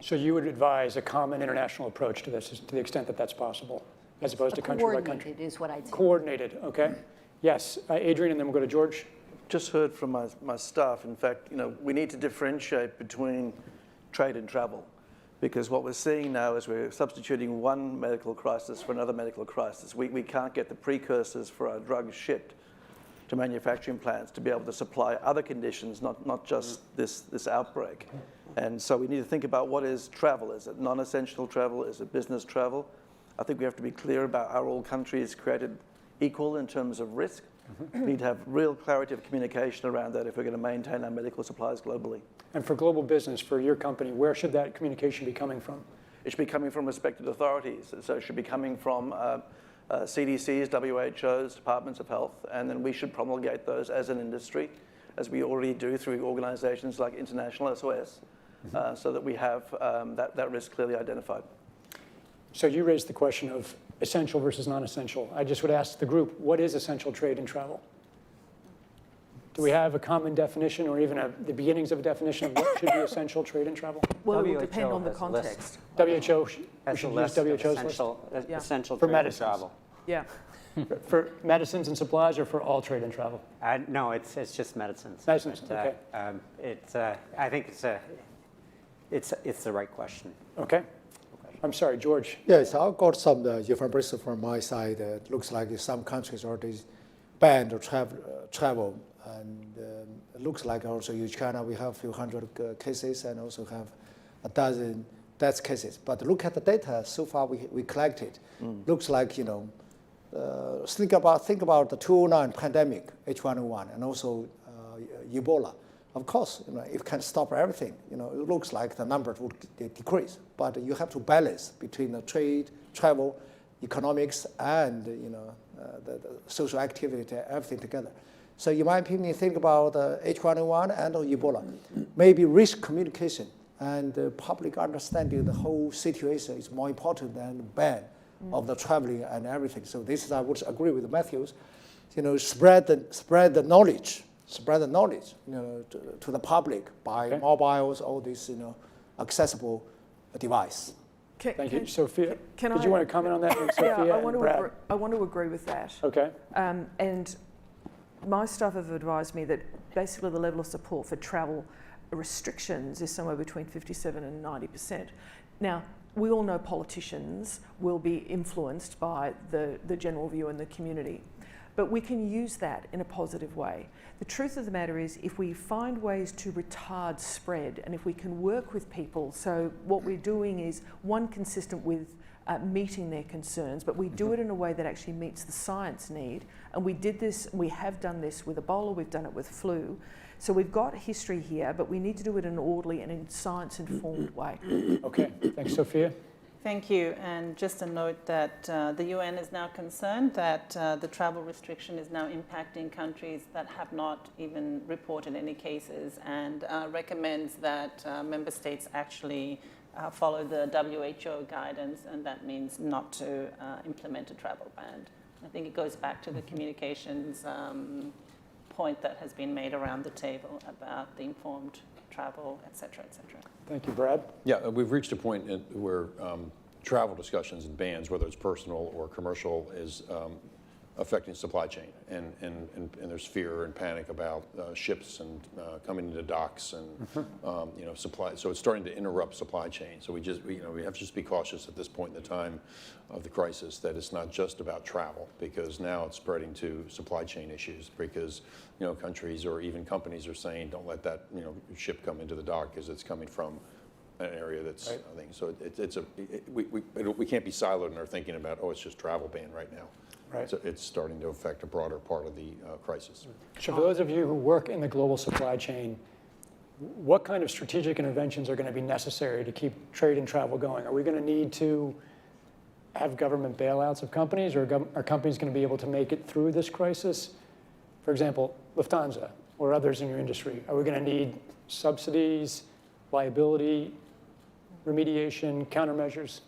So you would advise a common international approach to this, to the extent that that's possible, as opposed to country by country? Coordinated is what I'd say. Coordinated, okay. Yes, Adrian, and then we'll go to George. Just heard from my staff, in fact, we need to differentiate between trade and travel, because what we're seeing now is we're substituting one medical crisis for another medical crisis. We can't get the precursors for our drugs shipped to manufacturing plants to be able to supply other conditions, not just this outbreak. And so we need to think about what is travel. Is it non-essential travel? Is it business travel? I think we have to be clear about how all countries created equal in terms of risk. We need to have real clarity of communication around that if we're going to maintain our medical supplies globally. And for global business, for your company, where should that communication be coming from? It should be coming from respected authorities. So it should be coming from CDCs, WHOs, departments of health, and then we should promulgate those as an industry, as we already do through organizations like International SOS, so that we have that risk clearly identified. So you raised the question of essential versus non-essential. I just would ask the group, what is essential trade and travel? Do we have a common definition or even the beginnings of a definition of what should be essential trade and travel? Well, it will depend on the context. WHO, we Has should a use list of WHO's list. essential For trade and medicines. travel. Yeah. For medicines and supplies or for all trade and travel? No, it's just medicines. Medicines, But, okay. I think it's the right question. Okay. I'm sorry, George. Yes, I've got some information from my side. It looks like some countries already banned travel. And it looks like also in China we have a few hundred cases and also have a dozen death cases. But look at the data so far we collected. Looks like, think about the 2009 pandemic, H1N1, and also Ebola. Of course, if you can stop everything, it looks like the numbers would decrease. But you have to balance between the trade, travel, economics, and the social activity, everything together. So in my opinion, think about H1N1 and Ebola. Maybe risk communication and public understanding the whole situation is more important than the ban of the traveling and everything. So this is, I would agree with Matthews, spread the knowledge. Spread the knowledge, to the public by mobiles, all this, accessible device. Thank you, Sophia. Did you want to comment on that, Sophia? Yeah, I want to agree with that. Okay. And my staff have advised me that basically the level of support for travel restrictions is somewhere between 57 and 90%. Now, we all know politicians will be influenced by the general view in the community. But we can use that in a positive way. The truth of the matter is, if we find ways to retard spread and if we can work with people, so what we're doing is, one, consistent with meeting their concerns, but we do it in a way that actually meets the science need. And we have done this with Ebola, we've done it with flu. So we've got history here, but we need to do it in an orderly and in science-informed way. Okay, thanks, Sophia. Thank you. And just a note that the UN is now concerned that the travel restriction is now impacting countries that have not even reported any cases, and recommends that member states actually follow the WHO guidance, and that means not to implement a travel ban. I think it goes back to the communications point that has been made around the table about the informed travel, et cetera, et cetera. Thank you, Brad. Yeah, we've reached a point where travel discussions and bans, whether it's personal or commercial, is affecting supply chain, and there's fear and panic about ships and coming into docks and supply. So it's starting to interrupt supply chain. So we have to just be cautious at this point in the time of the crisis that it's not just about travel, because now it's spreading to supply chain issues, because countries or even companies are saying, don't let that ship come into the dock because it's coming from an area that's right. I think so. We can't be siloed in our thinking about, oh, it's just travel ban right now. Right. So it's starting to affect a broader part of the crisis. So for those of you who work in the global supply chain, what kind of strategic interventions are going to be necessary to keep trade and travel going? Are we going to need to have government bailouts of companies, or are companies going to be able to make it through this crisis? For example, Lufthansa or others in your industry, are we going to need subsidies, liability, remediation, countermeasures?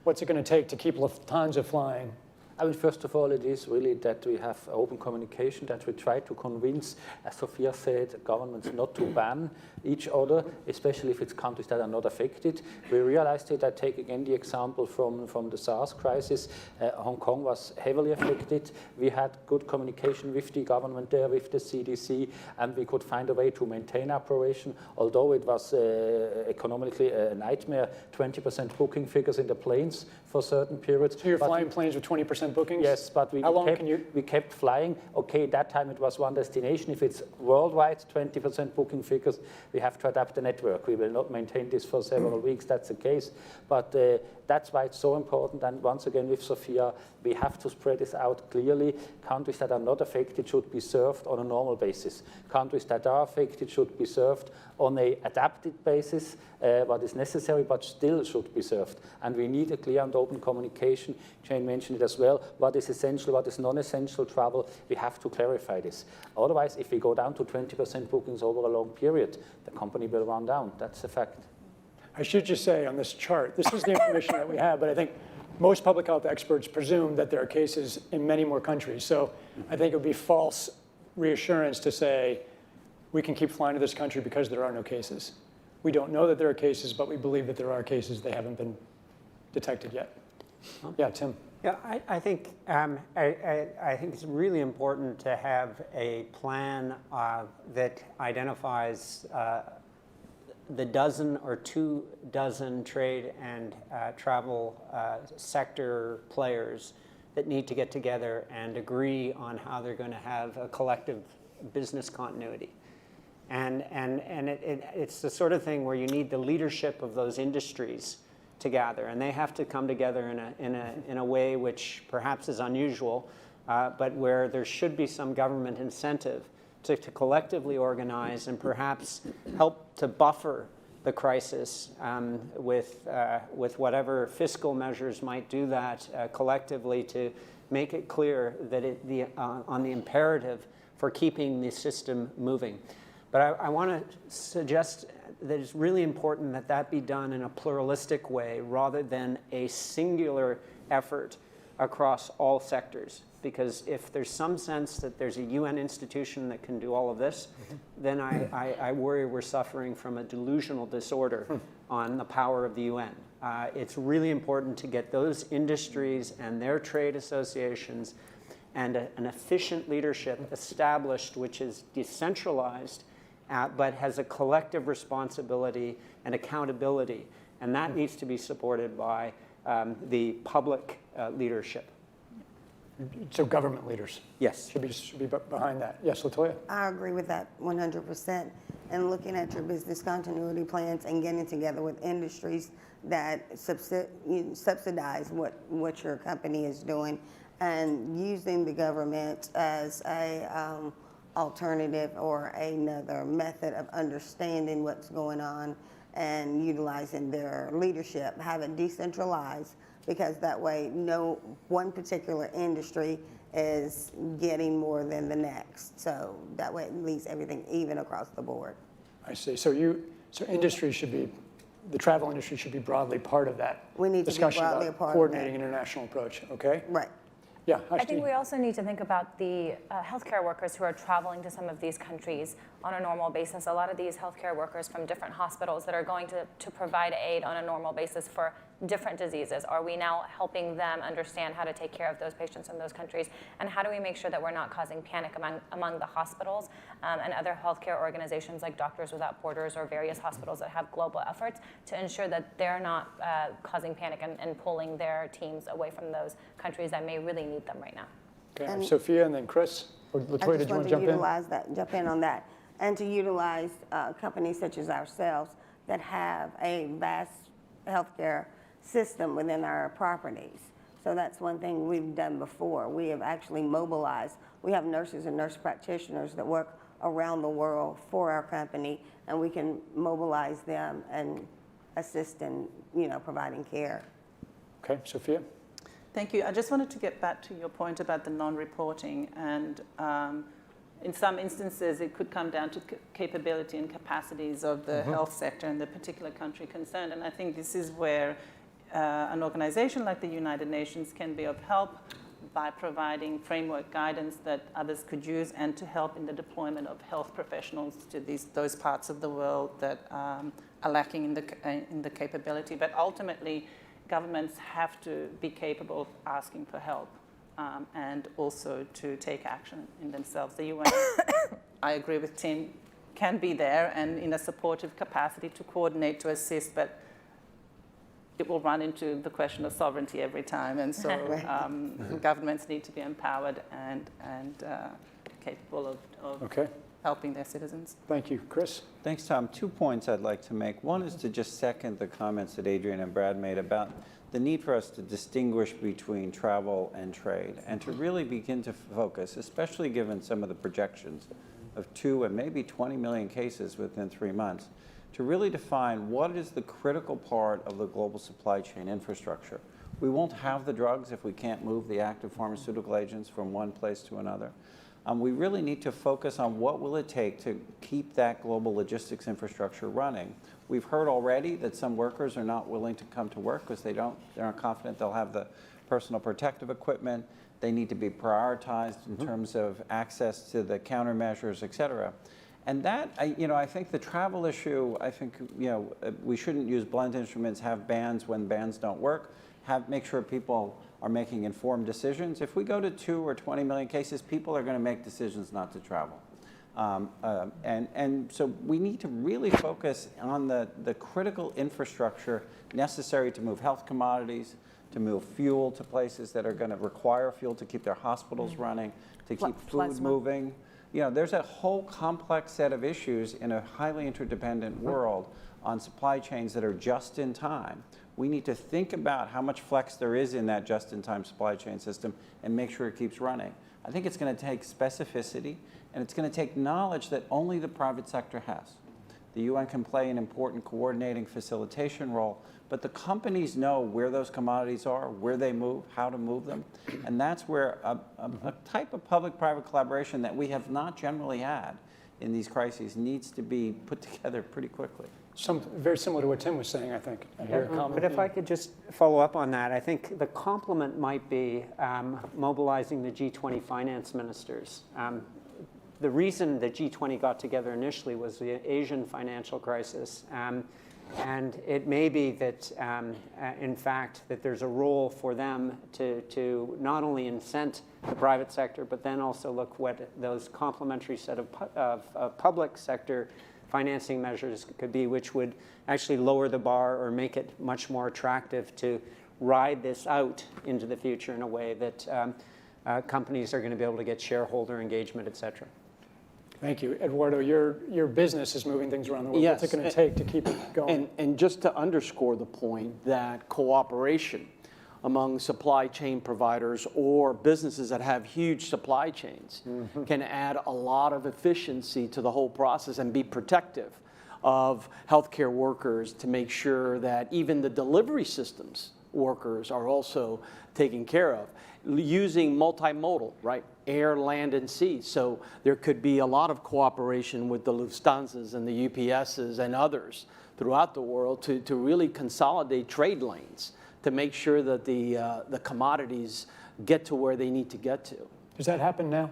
What's it going to take to keep Lufthansa flying I mean, first of all, it is really that we have open communication, that we try to convince, as Sophia said, governments not to ban each other, especially if it's countries that are not affected. We realized it. I take again the example from the SARS crisis. Hong Kong was heavily affected. We had good communication with the government there, with the CDC, and we could find a way to maintain operation, although it was economically a nightmare, 20% booking figures in the planes for certain periods. So you're flying planes with 20% bookings? Yes, but we kept flying. Okay, that time it was one destination. If it's worldwide, 20% booking figures, we have to adapt the network. We will not maintain this for several weeks, that's the case. But that's why it's so important. And once again, with Sophia, we have to spread this out clearly. Countries that are not affected should be served on a normal basis. Countries that are affected should be served on a adapted basis, what is necessary, but still should be served. And we need a clear and open communication. Jane mentioned it as well. What is essential, what is non-essential travel, we have to clarify this. Otherwise, if we go down to 20% bookings over a long period, the company will run down. That's a fact. I should just say on this chart, this is the information that we have, but I think most public health experts presume that there are cases in many more countries. So I think it would be false reassurance to say we can keep flying to this country because there are no cases. We don't know that there are cases, but we believe that there are cases. They haven't been detected yet. Yeah, Tim. Yeah, I think it's really important to have a plan that identifies the dozen or 2 dozen trade and travel sector players that need to get together and agree on how they're going to have a collective business continuity. And it's the sort of thing where you need the leadership of those industries to gather, and they have to come together in a way which perhaps is unusual, but where there should be some government incentive to collectively organize and perhaps help to buffer the crisis with whatever fiscal measures might do that collectively to make it clear that on the imperative for keeping the system moving. But I want to suggest that it's really important that that be done in a pluralistic way rather than a singular effort across all sectors. Because if there's some sense that there's a UN institution that can do all of this, then I worry we're suffering from a delusional disorder on the power of the UN. It's really important to get those industries and their trade associations and an efficient leadership established which is decentralized but has a collective responsibility and accountability. And that needs to be supported by the public leadership. So government leaders. Yes. Should be behind that. Yes, Latoya. I agree with that 100%. And looking at your business continuity plans and getting together with industries that subsidize what your company is doing, and using the government as a alternative or another method of understanding what's going on and utilizing their leadership, have it decentralized, because that way no one particular industry is getting more than the next. So that way it leaves everything even across the board. I see. So industry should be, the travel industry should be broadly part of that We need to be discussion broadly about a part of coordinating that. international approach, okay? Right. Yeah, I think we also need to think about the healthcare workers who are traveling to some of these countries on a normal basis. A lot of these healthcare workers from different hospitals that are going to provide aid on a normal basis for different diseases. Are we now helping them understand how to take care of those patients in those countries? And how do we make sure that we're not causing panic among the hospitals and other healthcare organizations like Doctors Without Borders or various hospitals that have global efforts to ensure that they're not causing panic and pulling their teams away from those countries that may really need them right now? Okay, and Sophia and then Chris. Or Latoya, did you want to jump in? Jump in on that, and to utilize companies such as ourselves that have a vast healthcare system within our properties. So that's one thing we've done before. We have actually mobilized. We have nurses and nurse practitioners that work around the world for our company, and we can mobilize them and assist in, providing care. Okay, Sophia. Thank you. I just wanted to get back to your point about the non-reporting, and in some instances it could come down to capability and capacities of the health sector in the particular country concerned, and I think this is where an organization like the United Nations can be of help by providing framework guidance that others could use, and to help in the deployment of health professionals to those parts of the world that are lacking in the capability. But ultimately, governments have to be capable of asking for help and also to take action in themselves. The UN, I agree with Tim, can be there and in a supportive capacity to coordinate, to assist, but it will run into the question of sovereignty every time. And so governments need to be empowered and capable of helping their citizens. Thank you. Chris? Thanks, Tom. 2 points I'd like to make. One is to just second the comments that Adrian and Brad made about the need for us to distinguish between travel and trade, and to really begin to focus, especially given some of the projections of 2 and maybe 20 million cases within 3 months, to really define what is the critical part of the global supply chain infrastructure. We won't have the drugs if we can't move the active pharmaceutical agents from one place to another. We really need to focus on what will it take to keep that global logistics infrastructure running. We've heard already that some workers are not willing to come to work because they're not confident they'll have the personal protective equipment. They need to be prioritized in terms of access to the countermeasures, et cetera. And that, I think the travel issue, I think, we shouldn't use blunt instruments, have bans when bans don't work, make sure people are making informed decisions. If we go to 2 or 20 million cases, people are going to make decisions not to travel. And so we need to really focus on the critical infrastructure necessary to move health commodities, to move fuel to places that are going to require fuel to keep their hospitals running, to keep food moving. There's a whole complex set of issues in a highly interdependent world on supply chains that are just in time. We need to think about how much flex there is in that just-in-time supply chain system and make sure it keeps running. I think it's going to take specificity, and it's going to take knowledge that only the private sector has. The UN can play an important coordinating facilitation role, but the companies know where those commodities are, where they move, how to move them, and that's where a type of public-private collaboration that we have not generally had in these crises needs to be put together pretty quickly. Very similar to what Tim was saying, I think. But if I could just follow up on that, I think the complement might be mobilizing the G20 finance ministers. The reason the G20 got together initially was the Asian financial crisis. And it may be that, in fact, that there's a role for them to not only incent the private sector, but then also look what those complementary set of public sector financing measures could be, which would actually lower the bar or make it much more attractive to ride this out into the future in a way that companies are going to be able to get shareholder engagement, et cetera. Thank you. Eduardo, your business is moving things around the world. Yes. What's it going to take to keep it going? And just to underscore the point that cooperation among supply chain providers or businesses that have huge supply chains can add a lot of efficiency to the whole process and be protective of healthcare workers, to make sure that even the delivery systems workers are also taken care of, using multimodal, right? Air, land, and sea. So there could be a lot of cooperation with the Lufthansas and the UPSs and others throughout the world to really consolidate trade lanes, to make sure that the commodities get to where they need to get to. Does that happen now?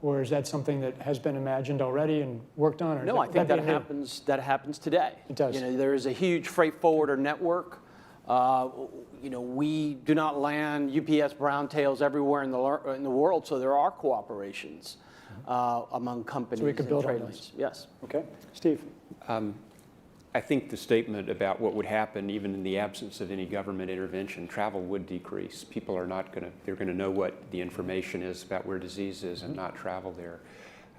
Or is that something that has been imagined already and worked on? Or No, I think that happens today. It does. There is a huge freight forwarder network. We do not land UPS brown tails everywhere in the world, so there are cooperations among companies. So we could build and on trade those. lanes. Yes. Okay. Steve? I think the statement about what would happen even in the absence of any government intervention, travel would decrease. People are not going to, they're going to know what the information is about where disease is and not travel there.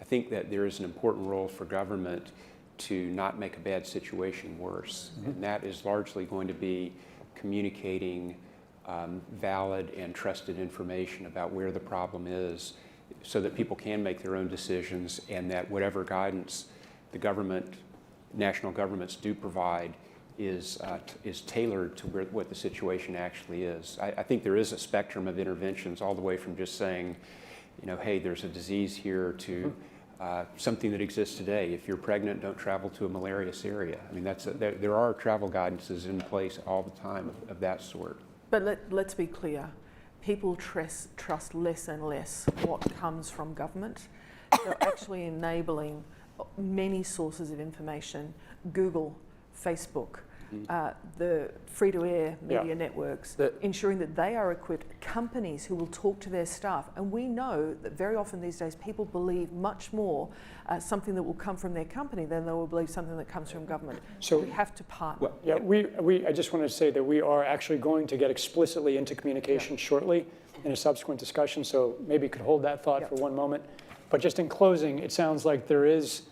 I think that there is an important role for government to not make a bad situation worse. And that is largely going to be communicating valid and trusted information about where the problem is so that people can make their own decisions, and that whatever guidance the government, national governments do provide is tailored to what the situation actually is. I think there is a spectrum of interventions all the way from just saying, hey, there's a disease here to something that exists today. If you're pregnant, don't travel to a malarious area. I mean, there are travel guidances in place all the time of that sort. But let's be clear. people trust less and less what comes from government. They're actually enabling many sources of information, Google, Facebook, the free-to-air media networks, ensuring that they are equipped, companies who will talk to their staff. And we know that very often these days people believe much more something that will come from their company than they will believe something that comes from government. So we have to partner. Well, yeah, I just want to say that we are actually going to get explicitly into communication shortly in a subsequent discussion, so maybe you could hold that thought for one moment. But just in closing, it sounds like there is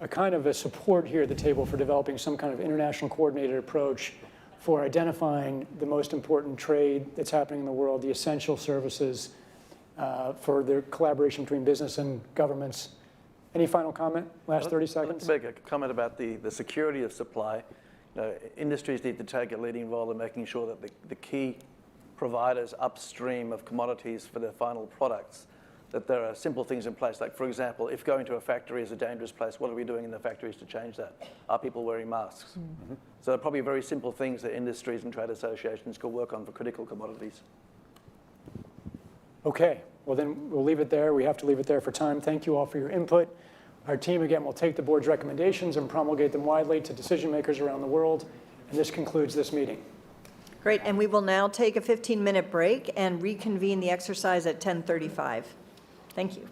a kind of a support here at the table for developing some kind of international coordinated approach for identifying the most important trade that's happening in the world, the essential services, for the collaboration between business and governments. Any final comment? Last 30 seconds. I'd like to make a comment about the security of supply. Industries need to take a leading role in making sure that the key providers upstream of commodities for their final products, that there are simple things in place. Like, for example, if going to a factory is a dangerous place, what are we doing in the factories to change that? Are people wearing masks? So there are probably very simple things that industries and trade associations could work on for critical commodities. Okay, well then we'll leave it there. We have to leave it there for time. Thank you all for your input. Our team, again, will take the board's recommendations and promulgate them widely to decision makers around the world. And this concludes this meeting. Great, and we will now take a 15-minute break and reconvene the exercise at 10:35. Thank you.